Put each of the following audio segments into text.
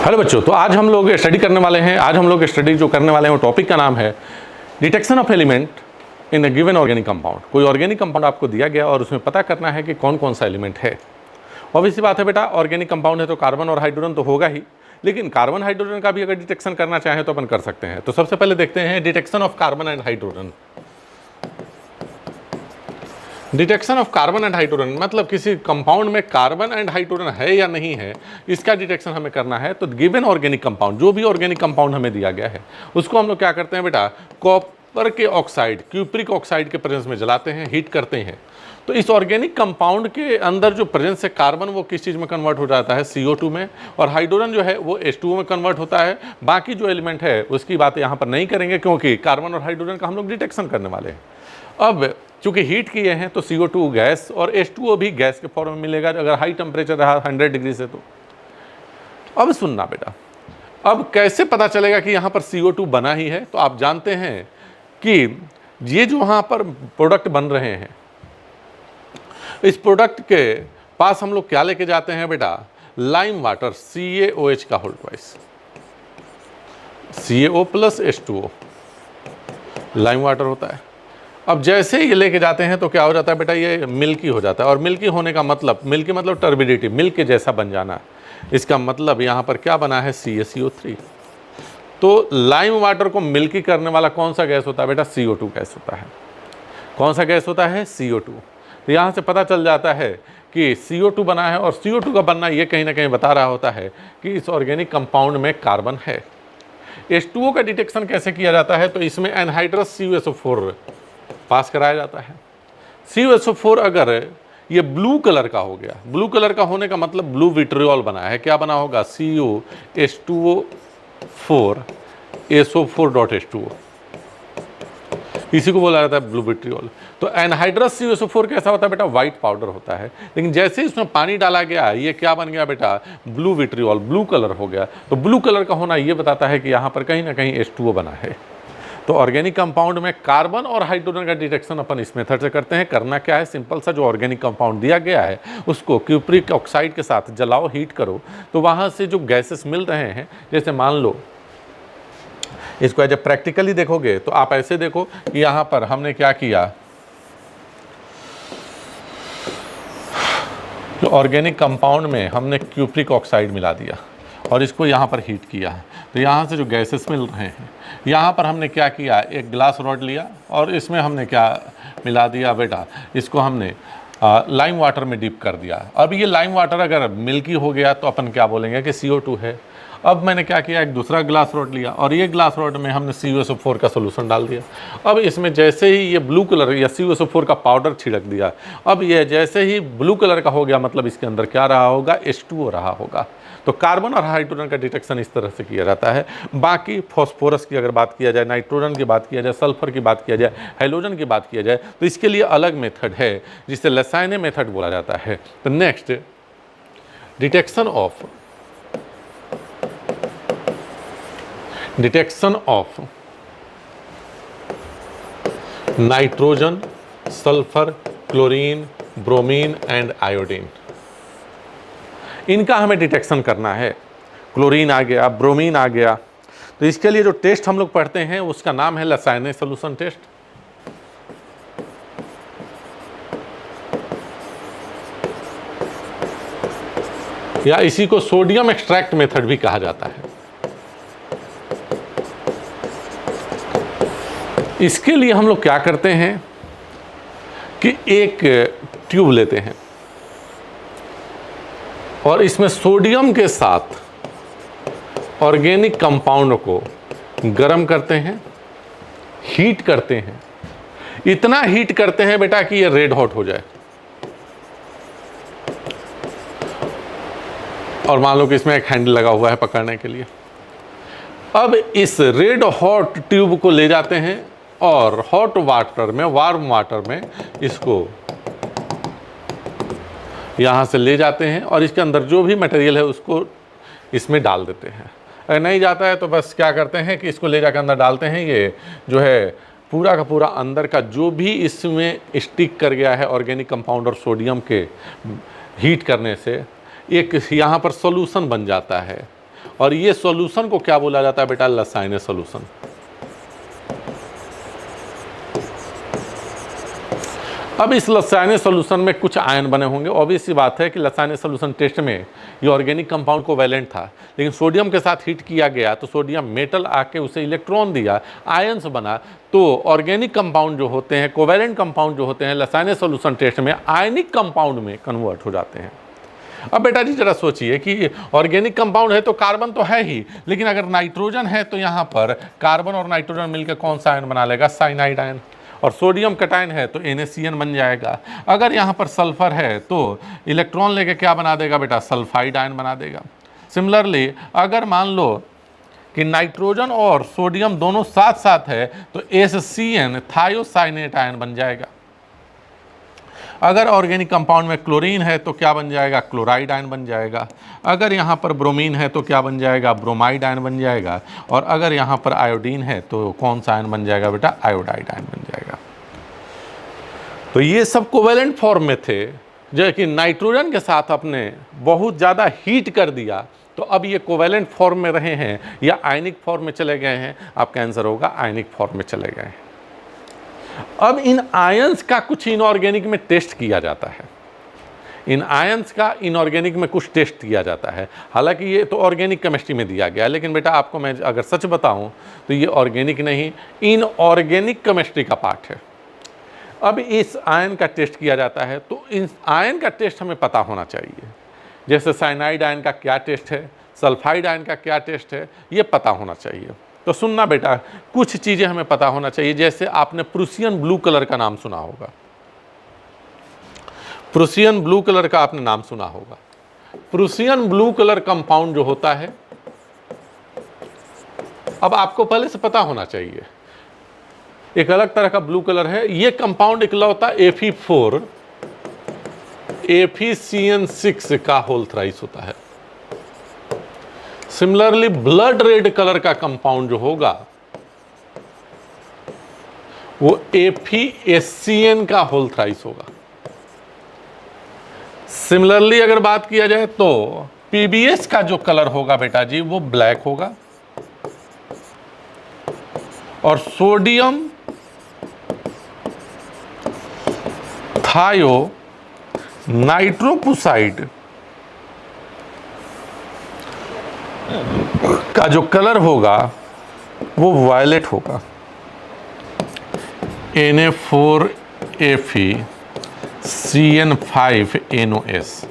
Hello बच्चों, तो आज हम लोग स्टडी करने वाले हैं। आज हम लोग स्टडी जो करने वाले हैं वो टॉपिक का नाम है detection of element in a given organic compound. कोई ऑर्गेनिक कंपाउंड आपको दिया गया और उसमें पता करना है कि कौन कौन सा एलिमेंट है। ऑब्वियसली बात है बेटा, ऑर्गेनिक कंपाउंड है तो कार्बन और हाइड्रोजन तो होगा ही, लेकिन कार्बन हाइड्रोजन का भी अगर डिटेक्शन करना चाहें तो अपन कर सकते हैं। तो सबसे पहले देखते हैं detection of carbon and hydrogen. Detection of carbon and hydrogen मतलब किसी कंपाउंड में कार्बन एंड हाइड्रोजन है या नहीं है, इसका डिटेक्शन हमें करना है। तो गिवन ऑर्गेनिक कंपाउंड, जो भी ऑर्गेनिक कंपाउंड हमें दिया गया है, उसको हम लोग क्या करते हैं बेटा, कॉपर के ऑक्साइड, क्यूप्रिक ऑक्साइड के प्रेजेंस में जलाते हैं, हीट करते हैं। तो इस ऑर्गेनिक कंपाउंड के अंदर जो प्रेजेंस है कार्बन, वो किस चीज़ में कन्वर्ट हो जाता है, CO2 में, और हाइड्रोजन जो है वो H2O में कन्वर्ट होता है। बाकी जो एलिमेंट है उसकी बात यहाँ पर नहीं करेंगे, क्योंकि कार्बन और हाइड्रोजन का हम लोग डिटेक्शन करने वाले हैं। अब चूंकि हीट किए हैं तो CO2 गैस और H2O भी गैस के फॉर्म में मिलेगा अगर हाई टेम्परेचर रहा 100 डिग्री से। तो अब सुनना बेटा, अब कैसे पता चलेगा कि यहाँ पर CO2 बना ही है। तो आप जानते हैं कि ये जो यहाँ पर प्रोडक्ट बन रहे हैं, इस प्रोडक्ट के पास हम लोग क्या लेके जाते हैं बेटा, लाइम वाटर, CaOH का whole twice, CaO plus H2O lime water होता है। अब जैसे ये लेके जाते हैं तो क्या हो जाता है बेटा, ये मिल्की हो जाता है। और मिल्की होने का मतलब, मिल्की मतलब टर्बिडिटी, मिल्क के जैसा बन जाना। इसका मतलब यहाँ पर क्या बना है, CaCO3। तो लाइम वाटर को मिल्की करने वाला कौन सा गैस होता है बेटा, CO2 गैस होता है। कौन सा गैस होता है, CO2। तो यहाँ से पता चल जाता है कि CO2 बना है, और CO2 का बनना ये कहीं ना कहीं बता रहा होता है कि इस ऑर्गेनिक कंपाउंड में कार्बन है। H2O का डिटेक्शन कैसे किया जाता है, तो इसमें एनहाइड्रस CuSO4 पास कराया जाता है। CuSO4 अगर ये ब्लू कलर का हो गया, ब्लू कलर का होने का मतलब ब्लू विट्रियोल बना है, क्या बना होगा, CuH2O4 SO4.H2O, इसी को बोला जाता है ब्लू विट्रियोल। तो एनहाइड्रस CuSO4 कैसा होता है बेटा, व्हाइट पाउडर होता है। लेकिन जैसे ही इसमें पानी डाला गया, ये क्या बन गया बेटा, ब्लू विट्रियोल, ब्लू कलर हो गया। तो ब्लू कलर का होना ये बताता है कि यहाँ पर कहीं ना कहीं H2O बना है। तो ऑर्गेनिक कंपाउंड में कार्बन और हाइड्रोजन का डिटेक्शन अपन इस मेथड से करते हैं। करना क्या है, सिंपल सा, जो ऑर्गेनिक कंपाउंड दिया गया है उसको क्यूप्रिक ऑक्साइड के साथ जलाओ, हीट करो, तो वहाँ से जो गैसेस मिल रहे हैं, जैसे मान लो इसको जब प्रैक्टिकली देखोगे तो आप ऐसे देखो कि यहाँ पर हमने क्या किया, जो ऑर्गेनिक कंपाउंड में हमने क्यूप्रिक ऑक्साइड मिला दिया और इसको यहाँ पर हीट किया है। तो यहाँ से जो गैसेस मिल रहे हैं, यहाँ पर हमने क्या किया, एक ग्लास रॉड लिया और इसमें हमने क्या मिला दिया बेटा, इसको हमने लाइम वाटर में डिप कर दिया। अब ये लाइम वाटर अगर मिल्की हो गया तो अपन क्या बोलेंगे कि CO2 है। अब मैंने क्या किया, एक दूसरा ग्लास रॉड लिया और ये ग्लास रॉड में हमने CuSO4 का सोल्यूशन डाल दिया। अब इसमें जैसे ही ये ब्लू कलर या CuSO4 का पाउडर छिड़क दिया, अब ये जैसे ही ब्लू कलर का हो गया, मतलब इसके अंदर क्या रहा होगा, H2O रहा होगा। तो कार्बन और हाइड्रोजन का डिटेक्शन इस तरह से किया जाता है। बाकी फॉस्फोरस की अगर बात किया जाए, नाइट्रोजन की बात किया जाए, सल्फर की बात किया जाए, हैलोजन की बात किया जाए, तो इसके लिए अलग मेथड है जिसे लसाइने मेथड बोला जाता है। तो next, detection of nitrogen, sulphur, chlorine, bromine and iodine, इनका हमें डिटेक्शन करना है। क्लोरीन आ गया, ब्रोमीन आ गया, तो इसके लिए जो टेस्ट हम लोग पढ़ते हैं उसका नाम है लसाइने सॉल्यूशन टेस्ट। या इसी को सोडियम एक्सट्रैक्ट मेथड भी कहा जाता है। इसके लिए हम लोग क्या करते हैं कि एक ट्यूब लेते हैं और इसमें सोडियम के साथ ऑर्गेनिक कंपाउंड को गर्म करते हैं, हीट करते हैं। इतना हीट करते हैं बेटा कि ये रेड हॉट हो जाए। और मान लो कि इसमें एक हैंडल लगा हुआ है पकड़ने के लिए। अब इस रेड हॉट ट्यूब को ले जाते हैं और हॉट वाटर में, वार्म वाटर में इसको यहाँ से ले जाते हैं और इसके अंदर जो भी मटेरियल है उसको इसमें डाल देते हैं। अगर नहीं जाता है तो बस क्या करते हैं कि इसको ले जाकर अंदर डालते हैं। ये जो है पूरा का पूरा अंदर का जो भी इसमें स्टिक कर गया है ऑर्गेनिक कंपाउंड और सोडियम के हीट करने से, एक यहाँ पर सॉल्यूशन बन जाता है। और ये सॉल्यूशन को क्या बोला जाता है बेटा? लसाइनस सॉल्यूशन। अब इस लसाइनस सॉल्यूशन में कुछ आयन बने होंगे। ऑब्वियस सी बात है कि लसाइनस सॉल्यूशन टेस्ट में ये ऑर्गेनिक कंपाउंड कोवैलेंट था, लेकिन सोडियम के साथ हीट किया गया तो सोडियम मेटल आके उसे इलेक्ट्रॉन दिया, आयंस बना। तो ऑर्गेनिक कंपाउंड जो होते हैं, कोवैलेंट कंपाउंड जो होते हैं, लसाइनस सॉल्यूशन टेस्ट में आयनिक कंपाउंड में कन्वर्ट हो जाते हैं। अब बेटा जी जरा सोचिए कि ऑर्गेनिक कंपाउंड है तो कार्बन तो है ही, लेकिन अगर नाइट्रोजन है तो यहाँ पर कार्बन और नाइट्रोजन मिलकर कौन सा आयन बना लेगा? Cyanide ion. और सोडियम कटायन है तो NaCN बन जाएगा। अगर यहाँ पर सल्फर है तो इलेक्ट्रॉन लेके क्या बना देगा बेटा? सल्फाइड आयन बना देगा। सिमिलरली अगर मान लो कि नाइट्रोजन और सोडियम दोनों साथ साथ है तो SCN थायोसाइनेट आयन बन जाएगा। अगर ऑर्गेनिक कंपाउंड में क्लोरीन है तो क्या बन जाएगा? क्लोराइड आयन बन जाएगा। अगर यहाँ पर ब्रोमीन है तो क्या बन जाएगा? ब्रोमाइड आयन बन जाएगा। और अगर यहाँ पर आयोडीन है तो कौन सा आयन बन जाएगा बेटा? आयोडाइड आयन बन जाएगा। तो ये सब कोवैलेंट फॉर्म में थे, जो कि नाइट्रोजन के साथ अपने बहुत ज़्यादा हीट कर दिया तो अब ये कोवैलेंट फॉर्म में रहे हैं या आयनिक फॉर्म में चले गए हैं? आपका आंसर होगा आयनिक फॉर्म में चले गए हैं। अब इन आयंस का कुछ इनऑर्गेनिक में टेस्ट किया जाता है। इन आयंस का इनऑर्गेनिक में कुछ टेस्ट किया जाता है। हालांकि ये तो ऑर्गेनिक केमिस्ट्री में दिया गया, लेकिन बेटा आपको मैं अगर सच बताऊं तो ये ऑर्गेनिक नहीं, इनऑर्गेनिक केमिस्ट्री का पार्ट है। अब इस आयन का टेस्ट किया जाता है तो इस आयन का टेस्ट हमें पता होना चाहिए। जैसे साइनाइड आयन का क्या टेस्ट है, सल्फाइड आयन का क्या टेस्ट है, ये पता होना चाहिए। तो सुनना बेटा, कुछ चीज़ें हमें पता होना चाहिए। जैसे आपने प्रूसियन ब्लू कलर का नाम सुना होगा, प्रूसियन ब्लू कलर का आपने नाम सुना होगा। प्रूसियन ब्लू कलर कंपाउंड जो होता है, अब आपको पहले से पता होना चाहिए, एक अलग तरह का ब्लू कलर है। ये कंपाउंड इकलौता Fe4 FeCN6 का होल थ्राइस होता है। सिमिलरली ब्लड रेड कलर का कंपाउंड जो होगा वो FeSCN का होल थ्राइस होगा। सिमिलरली अगर बात किया जाए तो PbS का जो कलर होगा बेटा जी वो ब्लैक होगा। और सोडियम थायो नाइट्रोपुसाइड का जो कलर होगा वो वायलेट होगा। Na4FeCN5NOS,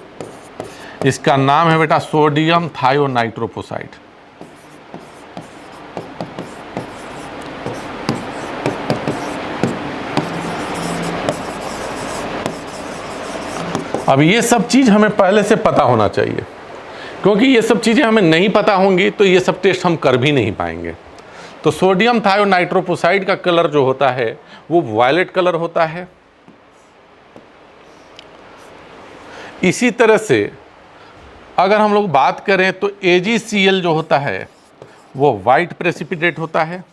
इसका नाम है बेटा सोडियम थायोनाइट्रोपोसाइड। अब ये सब चीज़ हमें पहले से पता होना चाहिए, क्योंकि ये सब चीज़ें हमें नहीं पता होंगी तो ये सब टेस्ट हम कर भी नहीं पाएंगे। तो सोडियम थायोनाइट्रोपोसाइड का कलर जो होता है वो वायलेट कलर होता है। इसी तरह से अगर हम लोग बात करें तो AgCl जो होता है वो वाइट प्रेसिपिटेट होता है।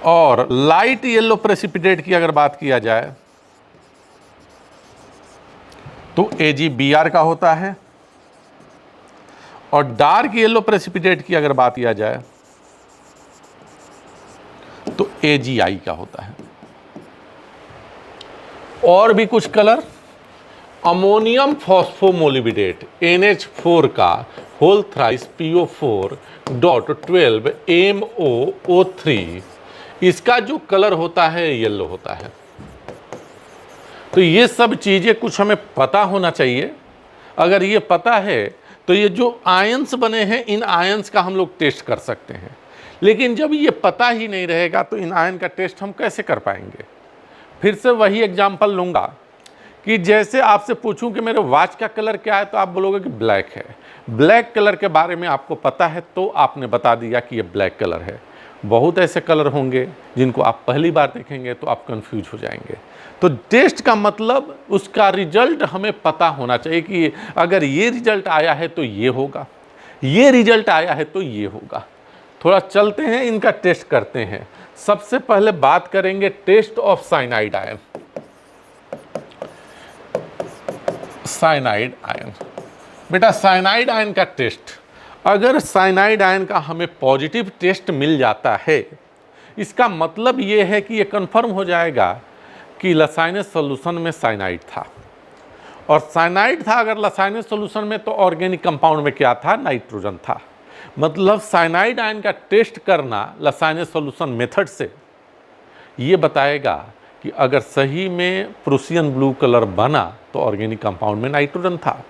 और लाइट येलो प्रेसिपिटेट की अगर बात किया जाए तो AgBr का होता है। और डार्क येलो प्रेसिपिटेट की अगर बात किया जाए तो AgI का होता है। और भी कुछ कलर, अमोनियम फॉस्फोमोलिबिडेट NH4 का होल थ्राइस PO4.12MoO3, इसका जो कलर होता है येलो होता है। तो ये सब चीज़ें कुछ हमें पता होना चाहिए। अगर ये पता है तो ये जो आयंस बने हैं इन आयंस का हम लोग टेस्ट कर सकते हैं। लेकिन जब ये पता ही नहीं रहेगा तो इन आयन का टेस्ट हम कैसे कर पाएंगे? फिर से वही एग्जाम्पल लूँगा कि जैसे आपसे पूछूं कि मेरे वॉच का कलर क्या है तो आप बोलोगे कि ब्लैक है। ब्लैक कलर के बारे में आपको पता है तो आपने बता दिया कि ये ब्लैक कलर है। बहुत ऐसे कलर होंगे जिनको आप पहली बार देखेंगे तो आप कंफ्यूज हो जाएंगे। तो टेस्ट का मतलब उसका रिजल्ट हमें पता होना चाहिए कि अगर ये रिजल्ट आया है तो ये होगा, ये रिजल्ट आया है तो ये होगा। थोड़ा चलते हैं, इनका टेस्ट करते हैं। सबसे पहले बात करेंगे test of cyanide ion. Cyanide ion बेटा साइनाइड आयन का टेस्ट, अगर साइनाइड आयन का हमें पॉजिटिव टेस्ट मिल जाता है, इसका मतलब ये है कि ये कंफर्म हो जाएगा कि लसाइनस सॉल्यूशन में साइनाइड था, और साइनाइड था अगर लसाइनस सॉल्यूशन में, तो ऑर्गेनिक कंपाउंड में क्या था, नाइट्रोजन था। मतलब साइनाइड आयन का टेस्ट करना लसाइनस सॉल्यूशन मेथड से ये बताएगा कि अगर सही में प्रूसियन ब्लू कलर बना तो ऑर्गेनिक कंपाउंड में नाइट्रोजन था।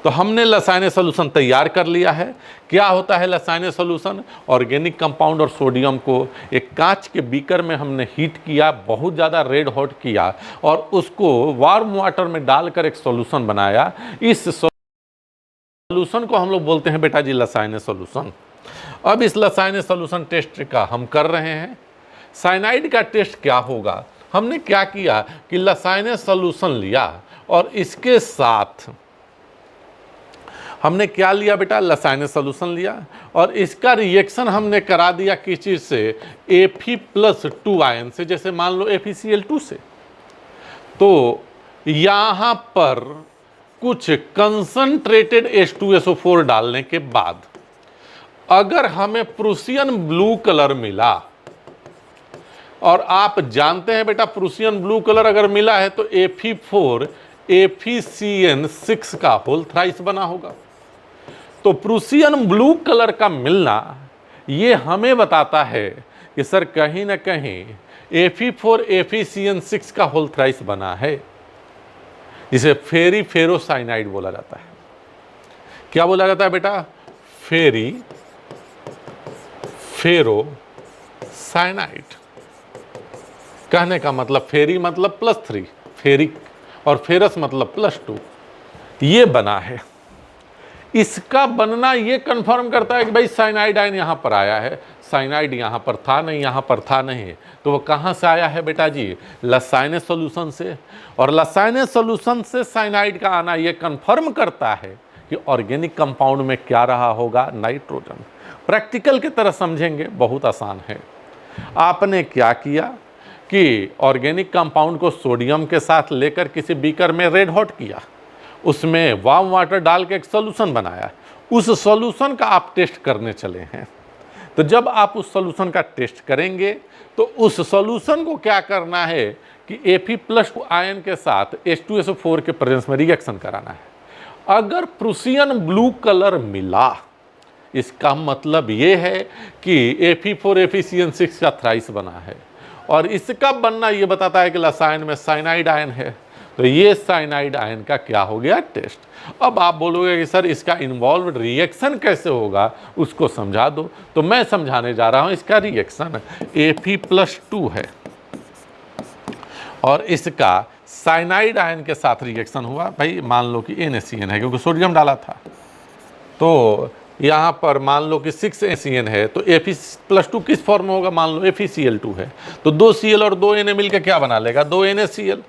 तो हमने लसाइनस सॉल्यूशन तैयार कर लिया है। क्या होता है लसाइनस सॉल्यूशन, ऑर्गेनिक कंपाउंड और सोडियम को एक कांच के बीकर में हमने हीट किया, बहुत ज़्यादा रेड हॉट किया, और उसको वार्म वाटर में डालकर एक सॉल्यूशन बनाया। इस सॉल्यूशन को हम लोग बोलते हैं बेटा जी लसाइनस सॉल्यूशन। अब इस लसाइनस सॉल्यूशन टेस्ट का हम कर रहे हैं। साइनाइड का टेस्ट क्या होगा, हमने क्या किया कि लसाइनस सॉल्यूशन लिया और इसके साथ हमने क्या लिया बेटा, लसाइनस सॉल्यूशन लिया, और इसका रिएक्शन हमने करा दिया किस चीज़ से, Fe+2 आयन से, जैसे मान लो FeCl2 से। तो यहाँ पर कुछ कंसंट्रेटेड H2SO4 डालने के बाद अगर हमें प्रूसियन ब्लू कलर मिला, और आप जानते हैं बेटा प्रूसियन ब्लू कलर अगर मिला है तो Fe4 FeCN6 का होल थ्राइस बना होगा। तो प्रूसियन ब्लू कलर का मिलना ये हमें बताता है कि सर कहीं ना कहीं Fe4 FeCN6 का होल थ्राइस बना है। इसे फेरी फेरोसाइनाइड बोला जाता है। क्या बोला जाता है बेटा, फेरी फेरोसाइनाइड। कहने का मतलब फेरी मतलब +3, फेरिक, और फेरस मतलब +2, ये बना है। इसका बनना ये कंफर्म करता है कि भाई साइनाइड आयन यहाँ पर आया है, साइनाइड यहाँ पर था नहीं, यहाँ पर था नहीं, तो वो कहाँ से आया है बेटा जी, लसाइनस सॉल्यूशन से। और लसाइनस सॉल्यूशन से साइनाइड का आना ये कंफर्म करता है कि ऑर्गेनिक कंपाउंड में क्या रहा होगा, नाइट्रोजन। प्रैक्टिकल की तरह समझेंगे, बहुत आसान है। आपने क्या किया कि ऑर्गेनिक कंपाउंड को सोडियम के साथ लेकर किसी बीकर में रेड हॉट किया, उसमें वार्म वाटर डाल के एक सॉल्यूशन बनाया, उस सॉल्यूशन का आप टेस्ट करने चले हैं। तो जब आप उस सॉल्यूशन का टेस्ट करेंगे तो उस सॉल्यूशन को क्या करना है कि Fe+2 आयन के साथ H2SO4 के प्रेजेंस में रिएक्शन कराना है। अगर प्रूसियन ब्लू कलर मिला, इसका मतलब ये है कि Fe4 FeCN6 का थ्राइस बना है, और इसका बनना ये बताता है कि लसायन में साइनाइड आयन है। तो ये साइनाइड आयन का क्या हो गया, टेस्ट। अब आप बोलोगे कि सर इसका इन्वॉल्व रिएक्शन कैसे होगा, उसको समझा दो। तो मैं समझाने जा रहा हूं। इसका रिएक्शन Fe+2 है और इसका साइनाइड आयन के साथ रिएक्शन हुआ। भाई मान लो कि NaCN है क्योंकि सोडियम डाला था, तो यहाँ पर मान लो कि 6NaCN है, तो Fe+2 किस फॉर्म में होगा, मान लो FeCl2 है, तो 2 Cl और 2 Na मिलकर क्या बना लेगा, 2 NaCl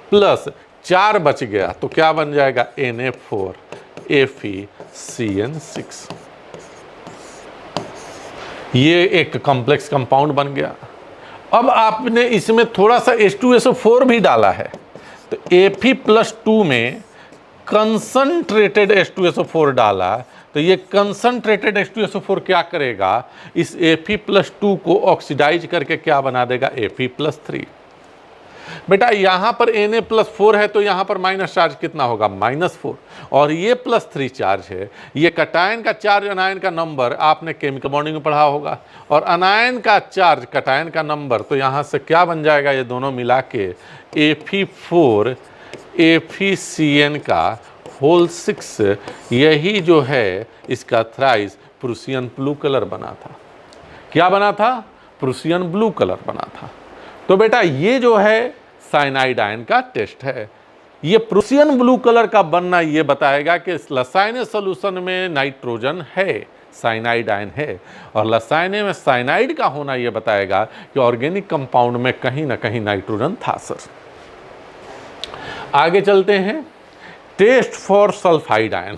प्लस 4 बच गया, तो क्या बन जाएगा, Na4 FeCN6। ये एक कॉम्प्लेक्स कंपाउंड बन गया। अब आपने इसमें थोड़ा सा H2SO4 भी डाला है, तो Fe+2 में कंसंट्रेटेड H2SO4 डाला, तो ये कंसंट्रेटेड H2SO4 क्या करेगा, इस Fe+2 को ऑक्सीडाइज करके क्या बना देगा, Fe+3। बेटा यहाँ पर Na+4 है तो यहाँ पर माइनस चार्ज कितना होगा, -4, और ये +3 चार्ज है। ये कटायन का चार्ज अनायन का नंबर आपने केमिकल बॉन्डिंग में पढ़ा होगा, और अनायन का चार्ज कटायन का नंबर, तो यहाँ से क्या बन जाएगा, ये दोनों मिला के Fe4 FeCN का होल 6। यही जो है इसका थ्राइस प्रूसियन ब्लू कलर बना था। क्या बना था, प्रूसियन ब्लू कलर बना था। तो बेटा ये जो है साइनाइड आयन का टेस्ट है। ये प्रूसियन ब्लू कलर का बनना ये बताएगा कि लसाइनस सॉल्यूशन में नाइट्रोजन है, साइनाइड आयन है, और लसाइने में साइनाइड का होना ये बताएगा कि ऑर्गेनिक कंपाउंड में कहीं ना कहीं नाइट्रोजन था। सर आगे चलते हैं। Test for sulphide ion,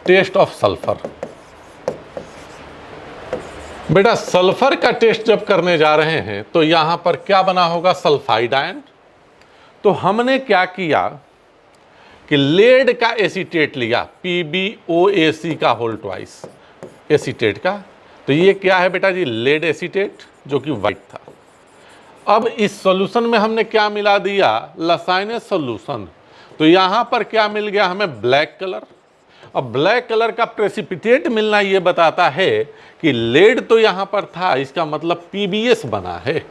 test of sulphur. बेटा सल्फर का टेस्ट जब करने जा रहे हैं तो यहां पर क्या बना होगा, सल्फाइड आयन। तो हमने क्या किया कि लेड का एसीटेट लिया, PbOAC का होल ट्वाइस एसीटेट का, तो ये क्या है बेटा जी, लेड एसीटेट जो कि वाइट था। अब इस सॉल्यूशन में हमने क्या मिला दिया, लसाइनस सॉल्यूशन, तो यहां पर क्या मिल गया हमें, ब्लैक कलर। अब ब्लैक कलर का प्रेसिपिटेट मिलना ये बताता है कि लेड तो यहां पर था, इसका मतलब PbS बना है,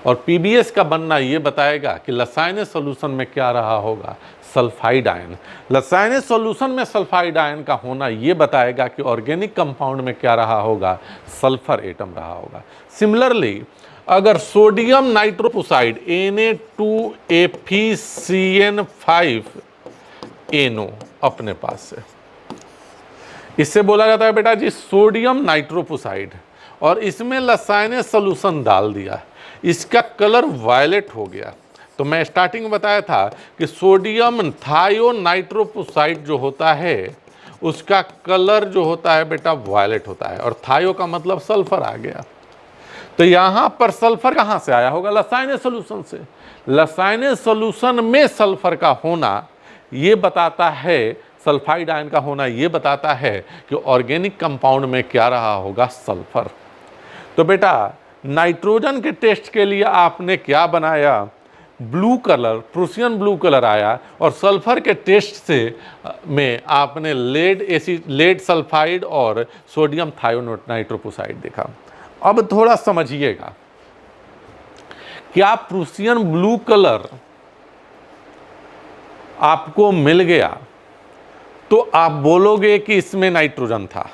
और PbS का बनना ये बताएगा कि लसाइनस सॉल्यूशन में क्या रहा होगा, सल्फाइड आयन। लसाइनस सॉल्यूशन में सल्फाइड आयन का होना ये बताएगा कि ऑर्गेनिक कंपाउंड में क्या रहा होगा, सल्फर एटम रहा होगा। सिमिलरली अगर सोडियम नाइट्रोपुसाइड Na2FeCN5NO अपने पास से, इससे बोला जाता है बेटा जी सोडियम नाइट्रोपुसाइड, और इसमें लसाइनस सॉल्यूशन डाल दिया, इसका कलर वायलेट हो गया। तो मैं स्टार्टिंग में बताया था कि सोडियम थायोनाइट्रोपुसाइड जो होता है उसका कलर जो होता है बेटा वायलेट होता है, और थायो का मतलब सल्फर आ गया। तो यहां पर सल्फर कहां से आया होगा, लसाइनस सॉल्यूशन से। लसाइनस सॉल्यूशन में सल्फर का होना ये बताता है, सल्फाइड आयन का होना ये बताता है कि ऑर्गेनिक कंपाउंड में क्या रहा होगा, सल्फर। तो बेटा नाइट्रोजन के टेस्ट के लिए आपने क्या बनाया, blue colour, Prussian blue colour आया, और सल्फर के टेस्ट से में आपने लेड सल्फाइड और सोडियम थायोनाइट्रोपुसाइड देखा। अब थोड़ा समझिएगा, क्या प्रूसियन ब्लू कलर आपको मिल गया तो आप बोलोगे कि इसमें नाइट्रोजन था,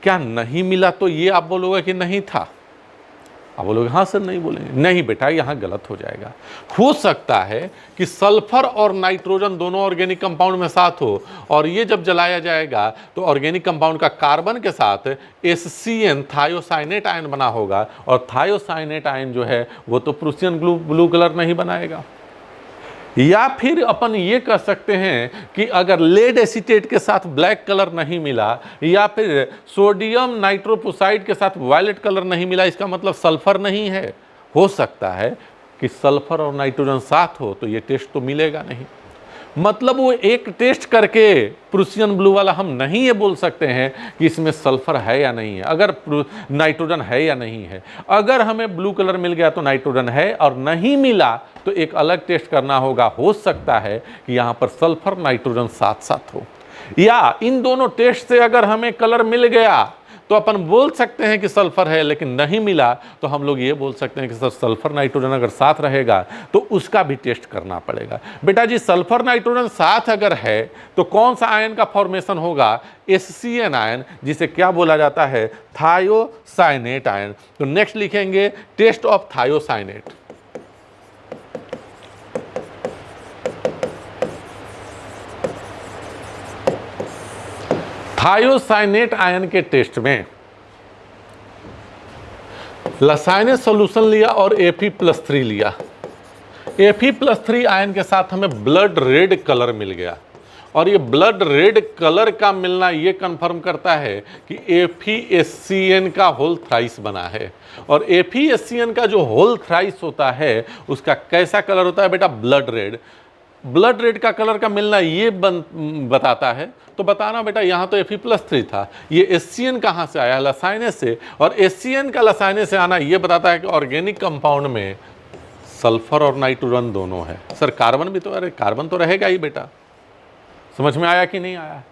क्या नहीं मिला तो ये आप बोलोगे कि नहीं था, आप बोलोगे हाँ सर नहीं बोलेंगे, नहीं बेटा यहां गलत हो जाएगा। हो सकता है कि सल्फर और नाइट्रोजन दोनों ऑर्गेनिक कंपाउंड में साथ हो, और ये जब जलाया जाएगा तो ऑर्गेनिक कंपाउंड का कार्बन के साथ HCN थायोसाइनेट आयन बना होगा, और थायोसाइनेट आयन जो है वो तो प्रूसियन ब्लू कलर नहीं बनाएगा। या फिर अपन ये कह सकते हैं कि अगर लेड एसीटेट के साथ ब्लैक कलर नहीं मिला, या फिर सोडियम नाइट्रोपुसाइड के साथ वायलेट कलर नहीं मिला, इसका मतलब सल्फर नहीं है। हो सकता है कि सल्फर और नाइट्रोजन साथ हो तो ये टेस्ट तो मिलेगा नहीं। मतलब वो एक टेस्ट करके प्रूसियन ब्लू वाला हम नहीं ये बोल सकते हैं कि इसमें सल्फर है या नहीं है, अगर नाइट्रोजन है या नहीं है। अगर हमें ब्लू कलर मिल गया तो नाइट्रोजन है, और नहीं मिला तो एक अलग टेस्ट करना होगा। हो सकता है कि यहाँ पर सल्फर नाइट्रोजन साथ साथ हो, या इन दोनों टेस्ट से अगर हमें कलर मिल गया तो अपन बोल सकते हैं कि सल्फर है, लेकिन नहीं मिला तो हम लोग ये बोल सकते हैं कि सर सल्फर नाइट्रोजन अगर साथ रहेगा तो उसका भी टेस्ट करना पड़ेगा। बेटा जी सल्फर नाइट्रोजन साथ अगर है तो कौन सा आयन का फॉर्मेशन होगा, HCN आयन, जिसे क्या बोला जाता है, थायोसाइनेट आयन। तो नेक्स्ट लिखेंगे test of thiocyanate. Thiocyanate ion के टेस्ट में लसाइनस सॉल्यूशन लिया और Fe+3 लिया। Fe+3 आयन के साथ हमें ब्लड रेड कलर मिल गया, और ये ब्लड रेड कलर का मिलना ये कंफर्म करता है कि FeSCN का होल थ्राइस बना है। और FeSCN का जो होल थ्राइस होता है उसका कैसा कलर होता है बेटा, ब्लड रेड। ब्लड रेड का कलर का मिलना ये बताता है, तो बताना बेटा यहाँ तो Fe+3 था, ये HCN कहाँ से आया, लसाइनस से, और HCN का लसाइनस से आना ये बताता है कि ऑर्गेनिक कंपाउंड में सल्फर और नाइट्रोजन दोनों है। सर कार्बन भी तो, अरे कार्बन तो रहेगा ही बेटा। समझ में आया कि नहीं आया?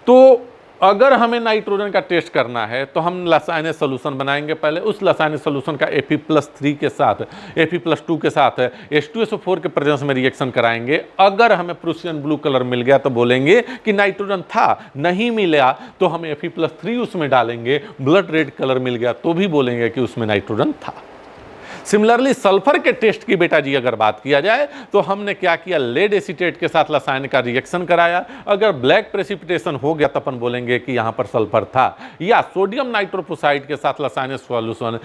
तो अगर हमें नाइट्रोजन का टेस्ट करना है तो हम लसाइनस सॉल्यूशन बनाएंगे। पहले उस लसाइनस सॉल्यूशन का Fe+3 के साथ, Fe+2 के साथ H2SO4 के प्रेजेंस में रिएक्शन कराएंगे। अगर हमें प्रूसियन ब्लू कलर मिल गया तो बोलेंगे कि नाइट्रोजन था, नहीं मिला तो हम Fe+3 उसमें डालेंगे। ब्लड रेड कलर मिल गया तो भी बोलेंगे कि उसमें नाइट्रोजन था। सिमिलरली सल्फर के टेस्ट की बेटा जी अगर बात किया जाए तो हमने क्या किया, लेड एसीटेट के साथ लसाइन का रिएक्शन कराया। अगर ब्लैक प्रेसिपिटेशन हो गया तो अपन बोलेंगे कि यहां पर सल्फर था। या सोडियम नाइट्रोपुसाइड के साथ लसाइनस सॉल्यूशन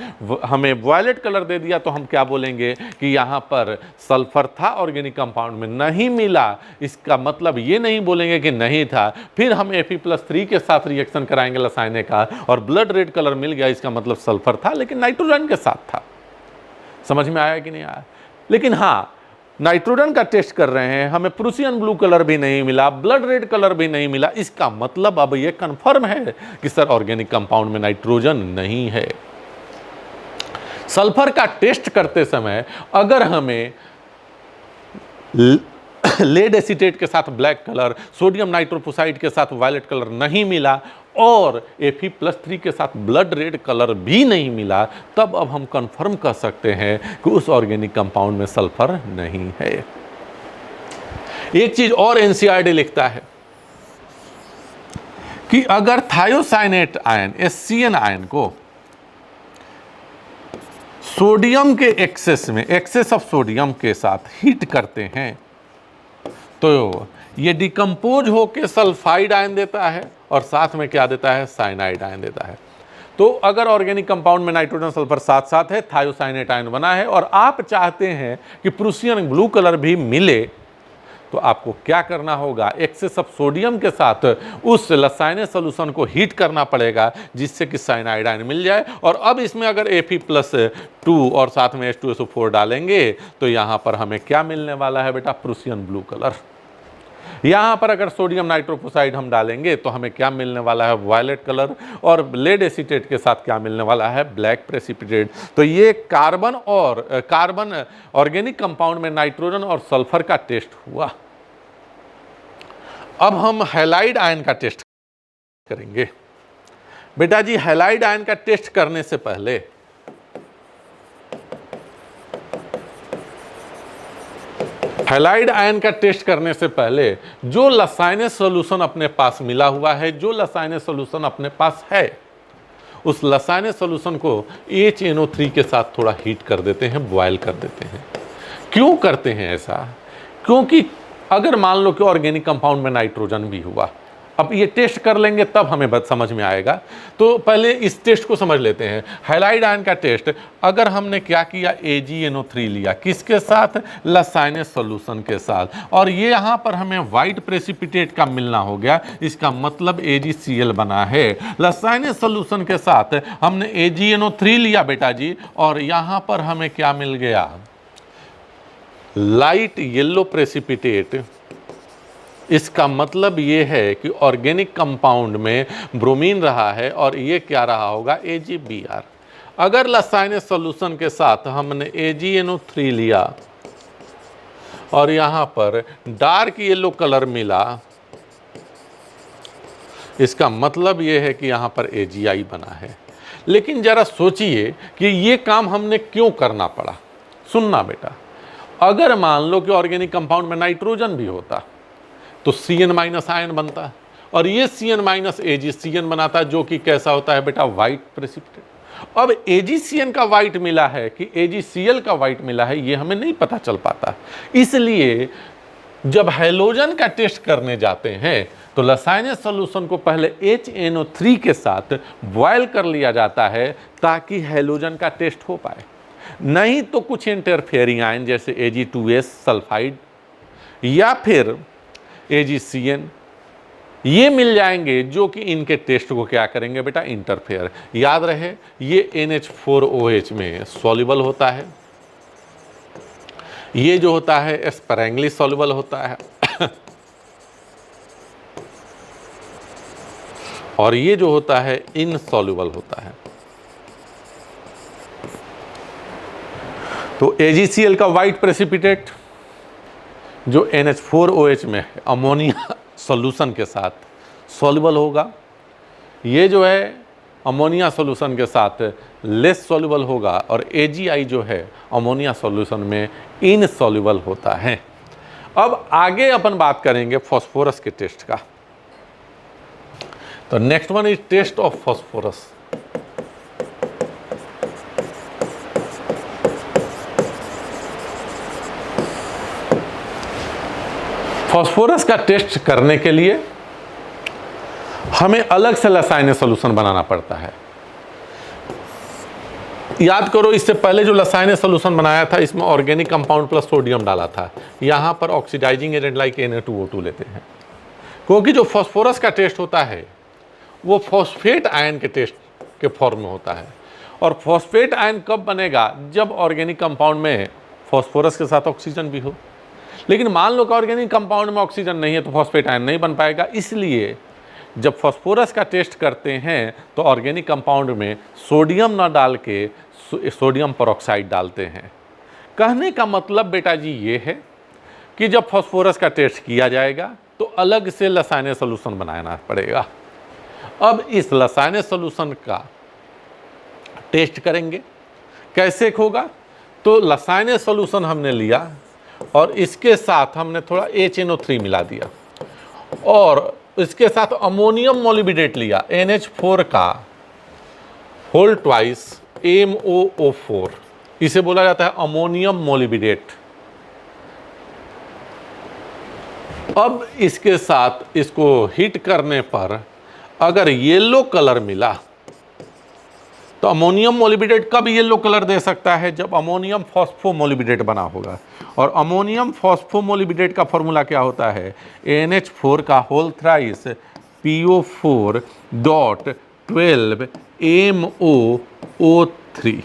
हमें वायलेट कलर दे दिया तो हम क्या बोलेंगे कि यहां पर सल्फर था, ऑर्गेनिक कंपाउंड में नहीं मिला। इसका मतलब ये नहीं बोलेंगे कि नहीं था। फिर हम Fe+3 के साथ रिएक्शन कराएंगे लसाइने का, और ब्लड रेड कलर मिल गया, इसका मतलब सल्फर था लेकिन नाइट्रोजन के साथ था। समझ में आया कि नहीं आया? लेकिन हाँ, नाइट्रोजन का टेस्ट कर रहे हैं, हमें प्रूसियन ब्लू कलर भी नहीं मिला, ब्लड रेड कलर भी नहीं मिला, इसका मतलब अब ये कंफर्म है कि सर ऑर्गेनिक कंपाउंड में नाइट्रोजन नहीं है। सल्फर का टेस्ट करते समय अगर हमें लेड एसीटेट के साथ ब्लैक कलर, सोडियम नाइट्रोफोसाइड के साथ वायलेट कलर नहीं मिला और Fe+3 के साथ ब्लड रेड कलर भी नहीं मिला, तब अब हम कंफर्म कर सकते हैं कि उस ऑर्गेनिक कंपाउंड में सल्फर नहीं है। एक चीज और एनसीईआरटी लिखता है कि अगर थायोसाइनेट आयन, HCN आयन को सोडियम के एक्सेस ऑफ सोडियम के साथ हीट करते हैं तो ये डिकम्पोज होकर सल्फाइड आयन देता है और साथ में क्या देता है, साइनाइड आयन देता है। तो अगर ऑर्गेनिक कंपाउंड में नाइट्रोजन सल्फर साथ साथ है, थायोसाइनेट आयन बना है और आप चाहते हैं कि प्रूसियन ब्लू कलर भी मिले, तो आपको क्या करना होगा, एक्सेस ऑफ सोडियम के साथ उस लसाइनस सॉल्यूशन को हीट करना पड़ेगा जिससे कि साइनाइड आयन मिल जाए। और अब इसमें अगर Fe+2 और साथ में H2SO4 डालेंगे तो यहाँ पर हमें क्या मिलने वाला है बेटा, प्रूसियन ब्लू कलर। यहाँ पर अगर सोडियम नाइट्रोफोसाइड हम डालेंगे तो हमें क्या मिलने वाला है, वायलेट कलर, और लेड एसीटेट के साथ क्या मिलने वाला है, ब्लैक प्रेसिपिटेट। तो ये कार्बन ऑर्गेनिक कंपाउंड में नाइट्रोजन और सल्फर का टेस्ट हुआ। अब हम हैलाइड आयन का टेस्ट करेंगे। बेटा जी, हैलाइड आयन का टेस्ट करने से पहले हैलाइड आयन का टेस्ट करने से पहले जो लसाइनस सॉल्यूशन अपने पास मिला हुआ है, जो लसाइनस सॉल्यूशन अपने पास है, उस लसाइनस सॉल्यूशन को HNO3 के साथ थोड़ा हीट कर देते हैं, बॉयल कर देते हैं। क्यों करते हैं ऐसा? क्योंकि अगर मान लो कि ऑर्गेनिक कंपाउंड में नाइट्रोजन भी हुआ, अब ये टेस्ट कर लेंगे तब हमें बात समझ में आएगा। तो पहले इस टेस्ट को समझ लेते हैं। हैलाइड आयन का टेस्ट, अगर हमने क्या किया, AgNO3 लिया, किसके साथ, लसाइनस सॉल्यूशन के साथ, और ये यहाँ पर हमें वाइट प्रेसिपिटेट का मिलना हो गया, इसका मतलब AgCl बना है। लसाइनस सॉल्यूशन के साथ हमने AgNO3 लिया बेटा जी, और यहाँ पर हमें क्या मिल गया, लाइट येलो प्रेसिपिटेट। इसका मतलब ये है कि ऑर्गेनिक कंपाउंड में ब्रोमीन रहा है और ये क्या रहा होगा, AgBr। अगर लसाइनस सॉल्यूशन के साथ हमने AgNO3 लिया और यहाँ पर डार्क येलो कलर मिला, इसका मतलब ये है कि यहाँ पर AgI बना है। लेकिन जरा सोचिए कि ये काम हमने क्यों करना पड़ा। सुनना बेटा, अगर मान लो कि ऑर्गेनिक कंपाउंड में नाइट्रोजन भी होता तो Cn- आयन बनता और ये Cn- AgCN बनाता, जो कि कैसा होता है बेटा, वाइट प्रेसिपिटेट। अब AgCN का वाइट मिला है कि AgCl का वाइट मिला है, ये हमें नहीं पता चल पाता। इसलिए जब हैलोजन का टेस्ट करने जाते हैं तो लसाइनस सॉल्यूशन को पहले HNO3 के साथ बॉयल कर लिया जाता है ताकि हैलोजन का टेस्ट हो पाए। नहीं तो कुछ इंटरफेयरिंग आयन जैसे Ag2S सल्फाइड या फिर AgCN ये मिल जाएंगे, जो कि इनके टेस्ट को क्या करेंगे बेटा, इंटरफेयर। याद रहे, ये NH4OH में सॉल्युबल होता है, ये जो होता है स्पैरेंगली सॉल्युबल होता है और ये जो होता है इनसॉल्युबल होता है। तो AgCl का वाइट प्रेसिपिटेट जो NH4OH में है, अमोनिया सॉल्यूशन के साथ सॉल्युबल होगा। ये जो है अमोनिया सॉल्यूशन के साथ लेस सॉल्युबल होगा और AgI जो है अमोनिया सॉल्यूशन में इनसॉल्युबल होता है। अब आगे अपन बात करेंगे फास्फोरस के टेस्ट का। तो next one is test of phosphorus. Phosphorus का टेस्ट करने के लिए हमें अलग से लसाइनस सॉल्यूशन बनाना पड़ता है। याद करो, इससे पहले जो लसाइनस सॉल्यूशन बनाया था इसमें ऑर्गेनिक कंपाउंड प्लस सोडियम डाला था। यहाँ पर ऑक्सीडाइजिंग एजेंट लाइक Na2O2 लेते हैं, क्योंकि जो फास्फोरस का टेस्ट होता है वो फॉस्फेट आयन के टेस्ट के फॉर्म में होता है। और फॉस्फेट आयन कब बनेगा, जब ऑर्गेनिक कंपाउंड में फॉस्फोरस के साथ ऑक्सीजन भी हो। लेकिन मान लो कि ऑर्गेनिक कंपाउंड में ऑक्सीजन नहीं है तो फॉस्फेट आयन नहीं बन पाएगा। इसलिए जब फॉस्फोरस का टेस्ट करते हैं तो ऑर्गेनिक कंपाउंड में सोडियम ना डाल के सोडियम परऑक्साइड डालते हैं। कहने का मतलब बेटा जी ये है कि जब फॉस्फोरस का टेस्ट किया जाएगा तो अलग से लसान्य सॉल्यूशन बनाना पड़ेगा। अब इस लसान्य सॉल्यूशन का टेस्ट करेंगे, कैसे होगा? तो लसान्य सॉल्यूशन हमने लिया और इसके साथ हमने थोड़ा HNO3 मिला दिया और इसके साथ अमोनियम मोलिब्डेट लिया, NH4 का होल ट्वाइस MOO4, इसे बोला जाता है अमोनियम मोलिब्डेट। अब इसके साथ इसको हीट करने पर अगर येलो कलर मिला तो अमोनियम मोलिब्डेट कब येलो कलर दे सकता है? जब अमोनियम फॉस्फोमोलिब्डेट बना होगा। और अमोनियम फॉस्फोमोलिब्डेट का फॉर्मूला क्या होता है? NH4 का होल थ्राइस PO4.12 MOO3।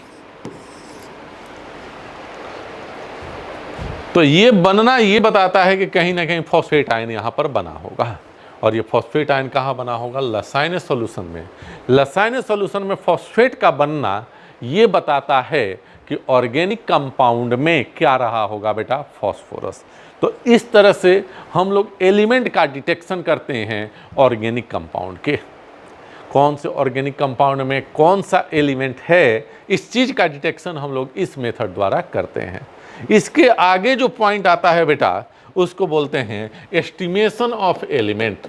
तो ये बनना ये बताता है कि कहीं ना कहीं फॉस्फेट आयन यहाँ पर बना होगा। और ये फॉस्फेट आयन कहाँ बना होगा? लसान्य सॉल्यूशन में। लसान्य सॉल्यूशन में फॉस्फेट का बनना ये बताता है कि ऑर्गेनिक कंपाउंड में क्या रहा होगा बेटा? फॉस्फोरस। तो इस तरह से हम लोग एलिमेंट का डिटेक्शन करते हैं ऑर्गेनिक कंपाउंड के। कौन से ऑर्गेनिक कंपाउंड में कौन सा एलिमेंट है, इस चीज़ का डिटेक्शन हम लोग इस मेथड द्वारा करते हैं। इसके आगे जो पॉइंट आता है बेटा उसको बोलते हैं estimation of element.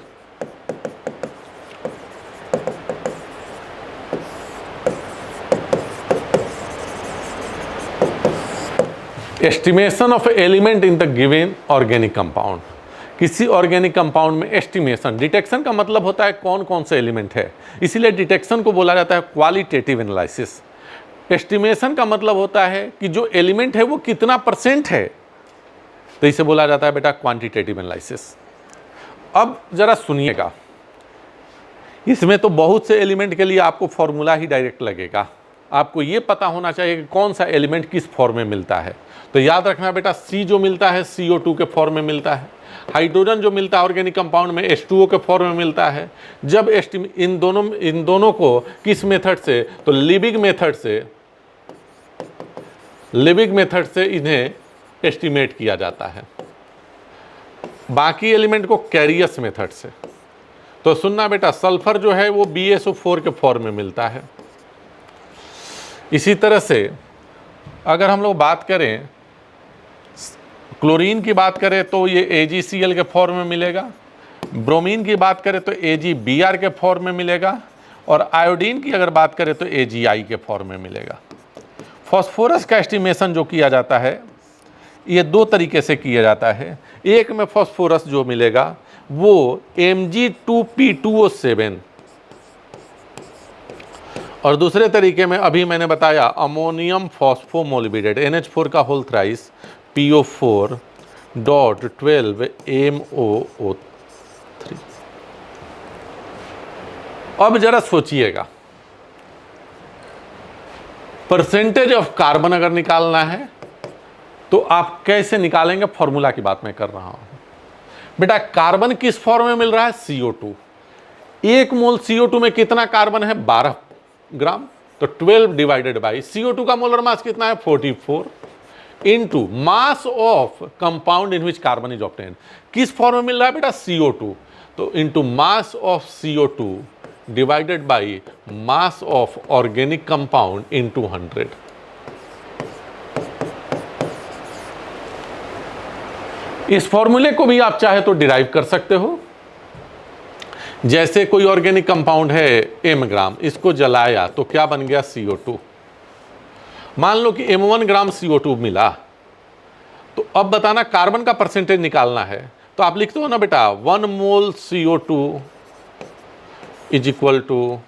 Estimation of element in the given organic compound. किसी ऑर्गेनिक कंपाउंड में एस्टिमेशन, डिटेक्शन का मतलब होता है कौन कौन से एलिमेंट है, इसीलिए डिटेक्शन को बोला जाता है क्वालिटेटिव एनालिसिस। एस्टिमेशन का मतलब होता है कि जो एलिमेंट है वो कितना % है, तो इसे बोला जाता है बेटा क्वांटिटेटिव एनालिसिस। अब जरा सुनिएगा, इसमें तो बहुत से एलिमेंट के लिए आपको फॉर्मूला ही डायरेक्ट लगेगा। आपको ये पता होना चाहिए कि कौन सा एलिमेंट किस फॉर्म में मिलता है। तो याद रखना बेटा, C जो मिलता है CO2 के फॉर्म में मिलता है। हाइड्रोजन जो मिलता है ऑर्गेनिक कंपाउंड में H2O के फॉर्म में मिलता है। जब इन दोनों को किस मेथड से? तो लिविंग मेथड से इन्हें एस्टिमेट किया जाता है। बाकी एलिमेंट को कैरियस मेथड से। तो सुनना बेटा, सल्फर जो है वो BSO4 के फॉर्म में मिलता है। इसी तरह से अगर हम लोग बात करें क्लोरीन की बात करें तो ये AgCl के फॉर्म में मिलेगा। ब्रोमीन की बात करें तो AgBr के फॉर्म में मिलेगा। और आयोडीन की अगर बात करें तो AgI के फॉर्म में मिलेगा। फॉस्फोरस का एस्टिमेशन जो किया जाता है ये दो तरीके से किया जाता है। एक में फॉस्फोरस जो मिलेगा वो Mg2P2O7 और दूसरे तरीके में अभी मैंने बताया अमोनियम फॉस्फोमोलिब्डेट NH4 का होल थ्राइस PO4.12 MOO3। अब जरा सोचिएगा, परसेंटेज ऑफ कार्बन अगर निकालना है तो आप कैसे निकालेंगे? फॉर्मूला की बात मैं कर रहा हूं बेटा। कार्बन किस फॉर्म में मिल रहा है? CO2। 1 मोल CO2 में कितना कार्बन है? 12 ग्राम। तो 12 डिवाइडेड बाई CO2 का मोलर मास कितना है? 44 into mass of compound in which carbon is obtained. किस फॉर्म में मिल रहा है बेटा? CO2। तो into mass of CO2 divided by mass of organic compound into 100। इस फॉर्मूले को भी आप चाहे तो डिराइव कर सकते हो। जैसे कोई ऑर्गेनिक कंपाउंड है M ग्राम, इसको जलाया तो क्या बन गया? CO2। मान लो कि M1 ग्राम CO2 मिला, तो अब बताना कार्बन का परसेंटेज निकालना है। तो आप लिखते हो ना बेटा 1 mole CO2 is equal to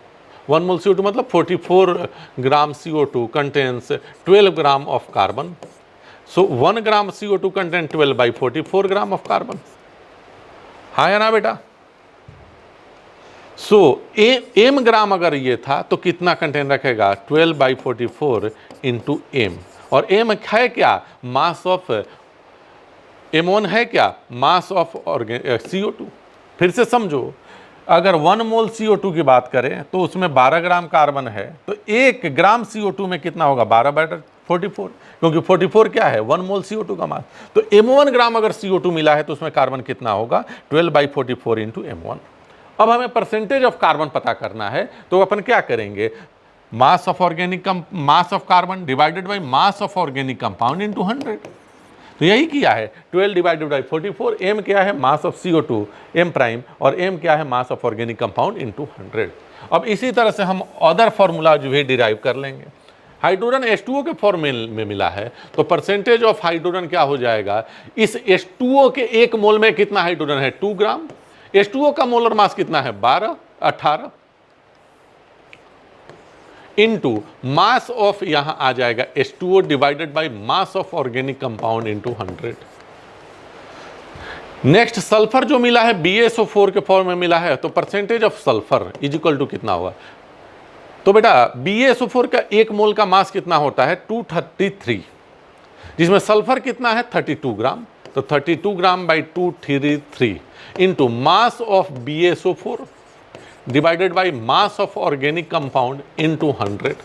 1 mole CO2 मतलब 44 gram CO2 contains 12 gram of carbon. So 1 gram CO2 contain 12 by 44 gram of carbon. हाँ या ना बेटा? सो M ग्राम अगर ये था तो कितना कंटेन रखेगा? 12 बाई 44 इंटू M। और m है क्या, मास ऑफ M1 है क्या, मास ऑफ CO2। फिर से समझो, अगर 1 मोल CO2 की बात करें तो उसमें 12 ग्राम कार्बन है, तो 1 ग्राम CO2 में कितना होगा, 12/44, क्योंकि 44 क्या है, 1 मोल CO2 का मास। तो M1 ग्राम अगर CO2 मिला है तो उसमें कार्बन कितना होगा, 12/44 इंटू M1। अब हमें परसेंटेज ऑफ कार्बन पता करना है, तो अपन क्या करेंगे, mass of carbon divided by mass of organic compound into 100। तो यही किया है, 12 डिवाइडेड बाई 44, m क्या है, mass of CO2 m prime, और m क्या है, मास ऑफ ऑर्गेनिक कंपाउंड इंटू 100। अब इसी तरह से हम अदर फॉर्मूला जो है डिराइव कर लेंगे। हाइड्रोजन H2O के फॉर्म में मिला है, तो परसेंटेज ऑफ हाइड्रोजन क्या हो जाएगा, इस H2O के 1 मोल में कितना हाइड्रोजन है, 2 ग्राम। H2O का मोलर मास कितना है, 18 इंटू मास ऑफ, यहां आ जाएगा H2O divided by mass of organic compound into 100। Next sulphur जो मिला है BaSO4 के फॉर्म में मिला है, तो percentage of sulphur is equal to कितना होगा, तो बेटा BaSO4 का 1 मोल का मास कितना होता है, 233, जिसमें सल्फर कितना है, 32 ग्राम। तो 32 gram by 233 into mass of BaSO4 divided by mass of organic compound into 100।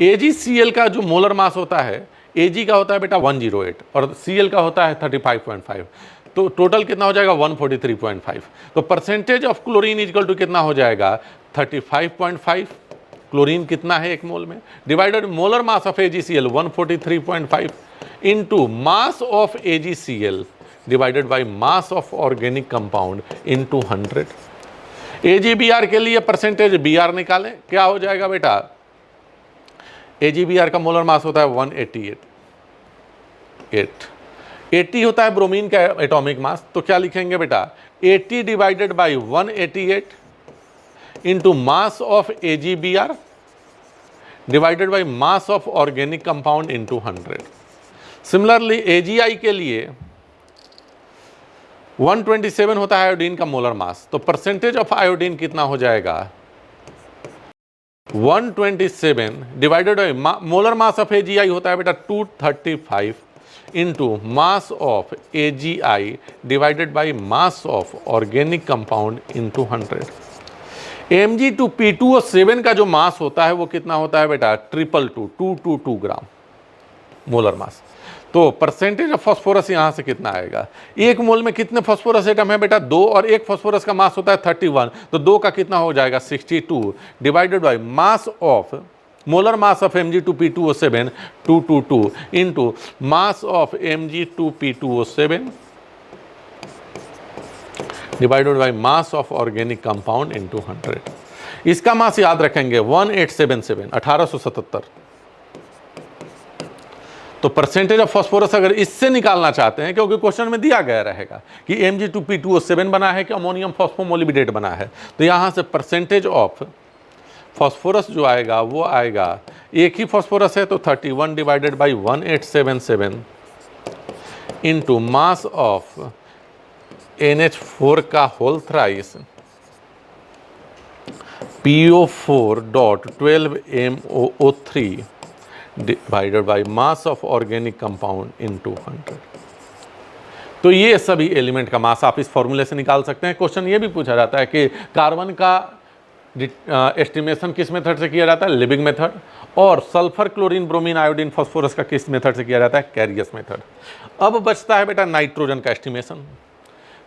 AgCl का जो मोलर मास होता है, Ag का होता है बेटा 108 और Cl का होता है 35.5, तो टोटल कितना हो जाएगा 143.5। तो percentage of chlorine equal to कितना हो जाएगा 35.5, क्लोरीन कितना है 1 मोल में, divided molar mass of AgCl 143.5 into mass of AgCl divided by mass of organic compound into 100। AgBr के लिए परसेंटेज Br निकालें, क्या हो जाएगा बेटा, AgBr का मोलर मास होता है 188, 80 होता है ब्रोमीन का एटॉमिक मास, तो क्या लिखेंगे बेटा 80 divided by 188 into mass of AgBr divided by mass of organic compound into 100। Similarly AgI के लिए 127 होता है आयोडीन का मोलर मास, तो परसेंटेज ऑफ आयोडीन कितना हो जाएगा 127 divided by molar mass of AgI होता है बेटा 235 into mass of AgI divided by mass of organic compound into 100। Mg2P2O7 का जो मास होता है वो कितना होता है बेटा 222 ग्राम मोलर मास। तो परसेंटेज ऑफ फॉस्फोरस यहां से कितना आएगा, 1 मोल में कितने फॉस्फोरस एटम है बेटा 2, और 1 फॉस्फोरस का मास होता है 31, तो 2 का कितना हो जाएगा 62 divided by mass of molar mass of Mg2P2O7 222 into mass of Mg2P2O7 divided by mass of organic compound into 100। इसका मास याद रखेंगे 1877 1877। तो परसेंटेज ऑफ फास्फोरस अगर इससे निकालना चाहते हैं, क्योंकि क्वेश्चन में दिया गया रहेगा कि Mg2P2O7 बना है कि अमोनियम फॉस्फोमोलिबिडेट बना है, तो यहां से परसेंटेज ऑफ फास्फोरस जो आएगा वो आएगा, एक ही फास्फोरस है तो 31 divided by 1877 into mass of NH4 का whole thrice PO4.12MOO3 divided by mass of organic compound into 100। तो ये सभी एलिमेंट का मास आप इस फॉर्मूले से निकाल सकते हैं। क्वेश्चन ये भी पूछा जाता है कि कार्बन का एस्टिमेशन किस मेथड से किया जाता है, लिबिंग मेथड, और sulphur chlorine bromine iodine phosphorus का किस मेथड से किया जाता है, कैरियस मेथड। अब बचता है बेटा नाइट्रोजन का एस्टिमेशन।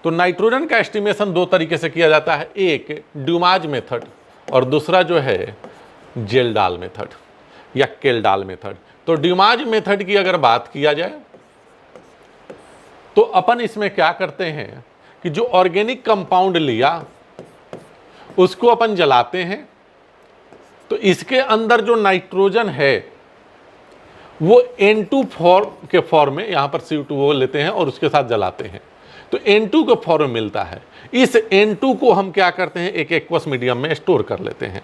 तो नाइट्रोजन का एस्टिमेशन 2 तरीके से किया जाता है, एक ड्यूमाज मेथड और दूसरा जो है जेल्डाल मेथड या केल्डाल मेथड। तो ड्यूमाज मेथड की अगर बात किया जाए तो अपन इसमें क्या करते हैं कि जो ऑर्गेनिक कंपाउंड लिया उसको अपन जलाते हैं, तो इसके अंदर जो नाइट्रोजन है वो N2 फॉर्म के फॉर्म में, यहां पर CO2 लेते हैं और उसके साथ जलाते हैं, तो N2 का फॉर्म मिलता है। इस N2 को हम क्या करते हैं, एक एक्वस मीडियम में स्टोर कर लेते हैं।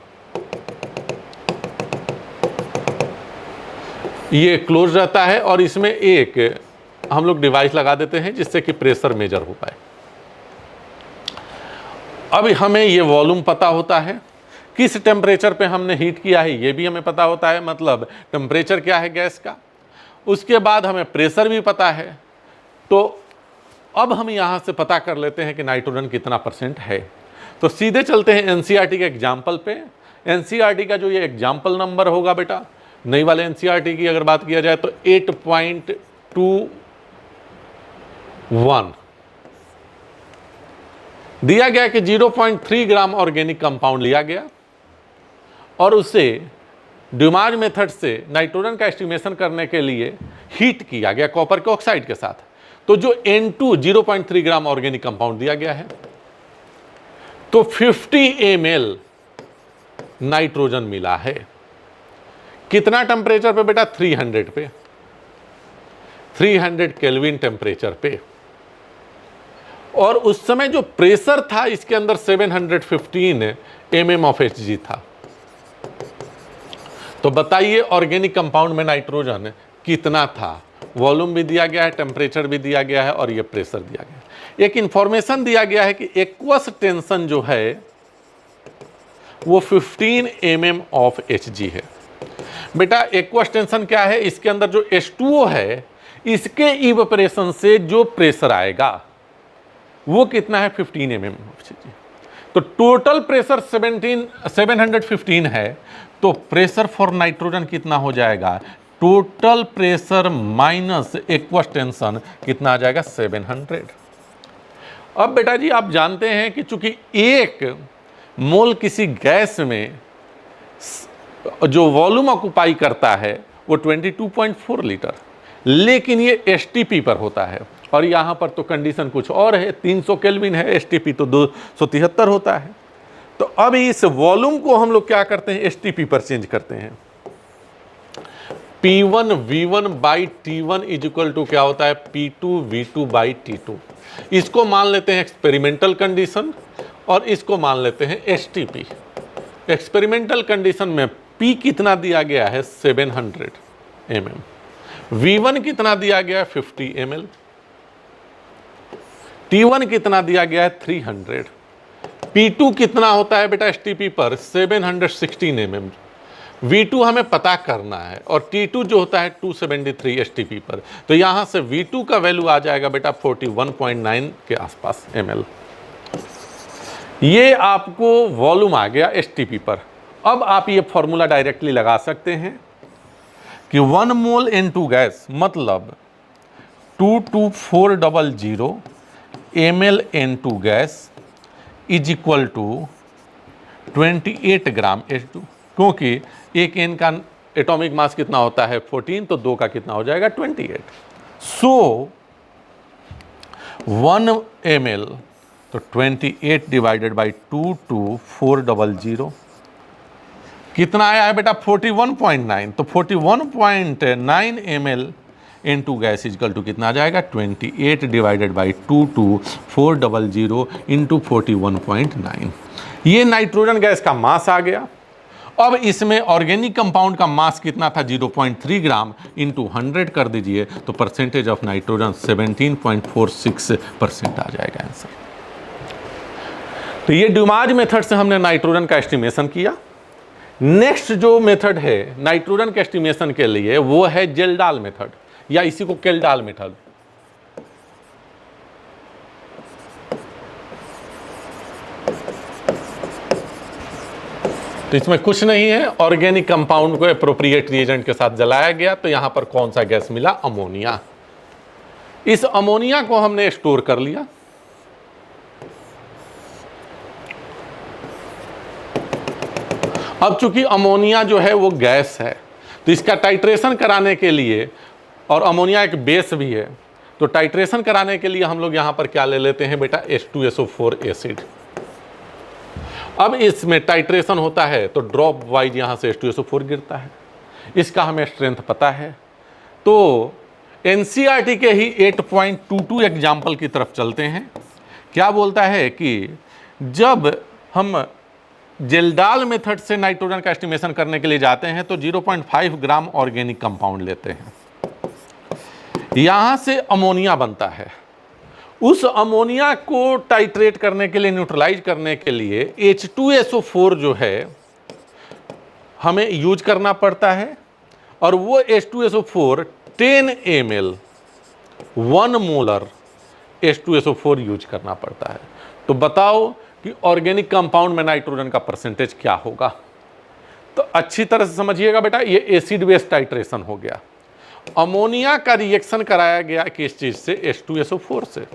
ये क्लोज रहता है और इसमें एक हम लोग डिवाइस लगा देते हैं जिससे कि प्रेशर मेजर हो पाए। अब हमें ये वॉल्यूम पता होता है, किस टेम्परेचर पे हमने हीट किया है ये भी हमें पता होता है, मतलब टेम्परेचर क्या है गैस का, उसके बाद हमें प्रेशर भी पता है। तो अब हम यहाँ से पता कर लेते हैं कि नाइट्रोजन कितना % है। तो सीधे चलते हैं एनसीईआरटी के एग्जाम्पल पे। एनसीईआरटी का जो ये एग्जाम्पल नंबर होगा बेटा, नई वाले एनसीईआरटी की अगर बात किया जाए तो 8.21 दिया गया कि 0.3 ग्राम ऑर्गेनिक कंपाउंड लिया गया और उसे ड्यूमाज मेथड से नाइट्रोजन का एस्टिमेशन करने के लिए हीट किया गया कॉपर के ऑक्साइड के साथ। तो जो N2 0.3 ग्राम ऑर्गेनिक कंपाउंड दिया गया है, तो 50 ml नाइट्रोजन मिला है। कितना टेम्परेचर पे बेटा? 300 पे, 300 केल्विन टेम्परेचर पे। और उस समय जो प्रेशर था इसके अंदर 715 mm ऑफ Hg था। तो बताइए ऑर्गेनिक कंपाउंड में नाइट्रोजन कितना था? वॉल्यूम भी दिया गया है, टेम्परेचर भी दिया गया है और ये प्रेशर दिया गया है। एक इंफॉर्मेशन दिया गया है कि एक्वस टेंशन जो है वो 15 mm ऑफ Hg है। बेटा एक्वस टेंशन क्या है? इसके अंदर जो H2O है इसके इवेपोरेशन से जो प्रेशर आएगा वो कितना है? 15 mm ऑफ Hg। तो टोटल प्रेशर 715 है, तो प्रेशर फॉर नाइट्रोजन कितना हो जाएगा? Total pressure minus aqueous tension कितना आ जाएगा? 700। अब बेटा जी आप जानते हैं कि चूंकि एक मोल किसी गैस में जो वॉल्यूम ऑक्युपाई करता है वो 22.4 लीटर, लेकिन ये एसटीपी पर होता है और यहाँ पर तो कंडीशन कुछ और है, 300 केल्विन है, एसटीपी तो 273 होता है। तो अब इस वॉल्यूम को हम लोग क्या करते हैं? एसटीपी पर चेंज करते हैं। P1 V1 by T1 is equal to क्या होता है? P2 V2 by T2। इसको मान लेते हैं एक्सपेरिमेंटल कंडीशन और इसको मान लेते हैं एसटीपी। एक्सपेरिमेंटल कंडीशन में P कितना दिया गया है? 700 mm। V1 कितना दिया गया है? 50 ml। T1 कितना दिया गया है? 300। P2 कितना होता है बेटा एसटीपी पर? 716 mm। V2 हमें पता करना है और T2 जो होता है 273 एसटीपी पर। तो यहां से V2 का वैल्यू आ जाएगा बेटा 41.9 के आसपास ml। ये आपको वॉल्यूम आ गया एसटीपी पर। अब आप ये फॉर्मूला डायरेक्टली लगा सकते हैं कि 1 मोल N2 गैस मतलब 22400 ml N2 gas is equal to 28 gram H2, क्योंकि एक N का एटॉमिक मास कितना होता है? 14, तो 2 का कितना हो जाएगा? 28। सो 1 ml तो 28 डिवाइडेड बाई 22400 कितना आया है बेटा? 41.9। तो 41.9 ml N2 gas is equal to कितना आ जाएगा? 28 डिवाइडेड बाई 22400 इंटू 41.9। ये नाइट्रोजन गैस का मास आ गया। अब इसमें ऑर्गेनिक कंपाउंड का मास कितना था? 0.3 ग्राम इंटू 100 कर दीजिए तो परसेंटेज ऑफ नाइट्रोजन 17.46% आ जाएगा आंसर। तो ये ड्यूमाज मेथड से हमने नाइट्रोजन का एस्टिमेशन किया। नेक्स्ट जो मेथड है नाइट्रोजन के एस्टिमेशन के लिए वो है जेल्डाल मेथड या इसी को केल्डाल मेथड। तो इसमें कुछ नहीं है, ऑर्गेनिक कंपाउंड को एप्रोप्रिएट रिएजेंट के साथ जलाया गया तो यहां पर कौन सा गैस मिला? अमोनिया। इस अमोनिया को हमने स्टोर कर लिया। अब चूंकि अमोनिया जो है वो गैस है तो इसका टाइट्रेशन कराने के लिए, और अमोनिया एक बेस भी है, तो टाइट्रेशन कराने के लिए हम लोग यहां पर क्या ले लेते हैं बेटा? H2SO4 acid. अब इसमें टाइट्रेशन होता है तो ड्रॉप वाइज यहां से H2SO4 गिरता है। इसका हमें स्ट्रेंथ पता है। तो एनसीईआरटी के ही 8.22 एग्जाम्पल की तरफ चलते हैं। क्या बोलता है कि जब हम जेल्डाल मेथड से नाइट्रोजन का एस्टिमेशन करने के लिए जाते हैं तो 0.5 ग्राम ऑर्गेनिक कंपाउंड लेते हैं, यहां से अमोनिया बनता है। उस अमोनिया को टाइट्रेट करने के लिए, न्यूट्रलाइज करने के लिए H2SO4 जो है हमें यूज करना पड़ता है और वो H2SO4 10 ml 1 molar H2SO4 use करना पड़ता है। तो बताओ कि ऑर्गेनिक कंपाउंड में नाइट्रोजन का परसेंटेज क्या होगा। तो अच्छी तरह से समझिएगा बेटा, ये एसिड बेस टाइट्रेशन हो गया। अमोनिया का रिएक्शन कराया गया किस चीज से? H2SO4 से।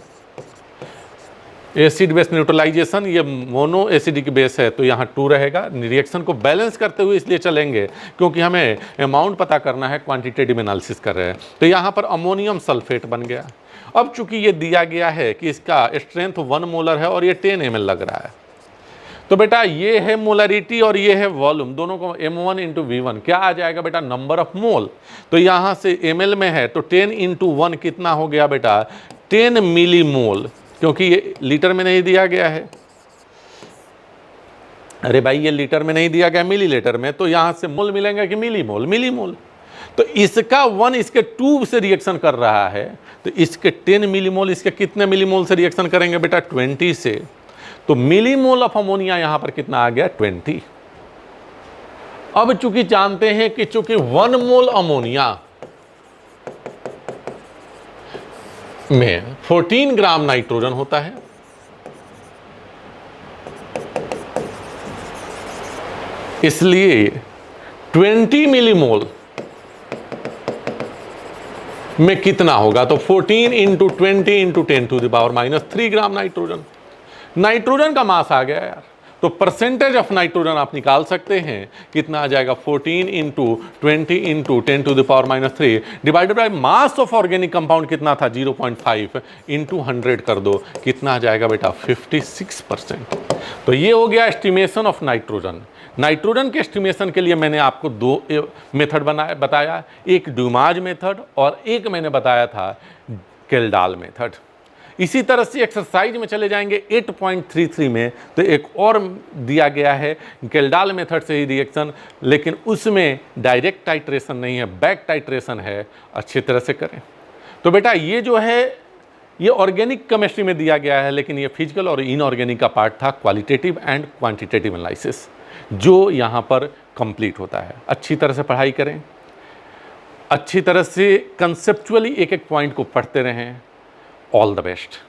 एसिड बेस न्यूट्रलाइजेशन, ये मोनो एसिडिक बेस है तो यहाँ 2 रहेगा। रिएक्शन को बैलेंस करते हुए इसलिए चलेंगे क्योंकि हमें अमाउंट पता करना है, क्वांटिटेटिव एनालिसिस कर रहे हैं। तो यहाँ पर अमोनियम सल्फेट बन गया। अब चूंकि ये दिया गया है कि इसका स्ट्रेंथ 1 मोलर है और ये 10 ml लग रहा है, तो बेटा ये है मोलरिटी और ये है वॉल्यूम, दोनों को m1 इंटू V1 क्या आ जाएगा बेटा? Number of mole. तो यहाँ से ml में है तो 10 इंटू 1 कितना हो गया बेटा? 10 मिली मोल, क्योंकि ये लीटर में नहीं दिया गया है। अरे भाई ये लीटर में नहीं दिया गया, मिली लीटर में, तो यहाँ से मोल मिलेंगे कि मिली मोल? मिली मोल। तो इसका 1 इसके 2 से रिएक्शन कर रहा है, तो इसके 10 मिलीमोल इसके कितने मिलीमोल से रिएक्शन करेंगे बेटा? 20 से। तो मिलीमोल ऑफ अमोनिया यहां पर कितना आ गया? 20। अब चूंकि जानते हैं कि चूंकि 1 मोल अमोनिया में 14 ग्राम नाइट्रोजन होता है, इसलिए 20 मिलीमोल में कितना होगा? तो 14 into 20 into 10⁻³ gram nitrogen. Nitrogen का मास आ गया यार, तो परसेंटेज ऑफ नाइट्रोजन आप निकाल सकते हैं, कितना आ जाएगा? 14 into 20 into 10⁻³ divided by mass of organic compound कितना था? 0.5 इंटू 100 कर दो, कितना आ जाएगा बेटा? 56%। तो ये हो गया एस्टिमेशन ऑफ नाइट्रोजन। नाइट्रोजन के एस्टिमेशन के लिए मैंने आपको 2 मेथड बताया, एक ड्यूमाज मेथड और एक मैंने बताया था केल्डाल मेथड। इसी तरह से एक्सरसाइज में चले जाएंगे 8.33 में, तो एक और दिया गया है केल्डाल मेथड से ही रिएक्शन, लेकिन उसमें डायरेक्ट टाइट्रेशन नहीं है, बैक टाइट्रेशन है। अच्छी तरह से करें। तो बेटा ये जो है ये ऑर्गेनिक केमिस्ट्री में दिया गया है, लेकिन ये फिजिकल और इनऑर्गेनिक का पार्ट था, क्वालिटेटिव एंड क्वांटिटेटिव एनालिसिस, जो यहाँ पर कंप्लीट होता है। अच्छी तरह से पढ़ाई करें, अच्छी तरह से कंसेप्चुअली एक एक पॉइंट को पढ़ते रहें। All the best.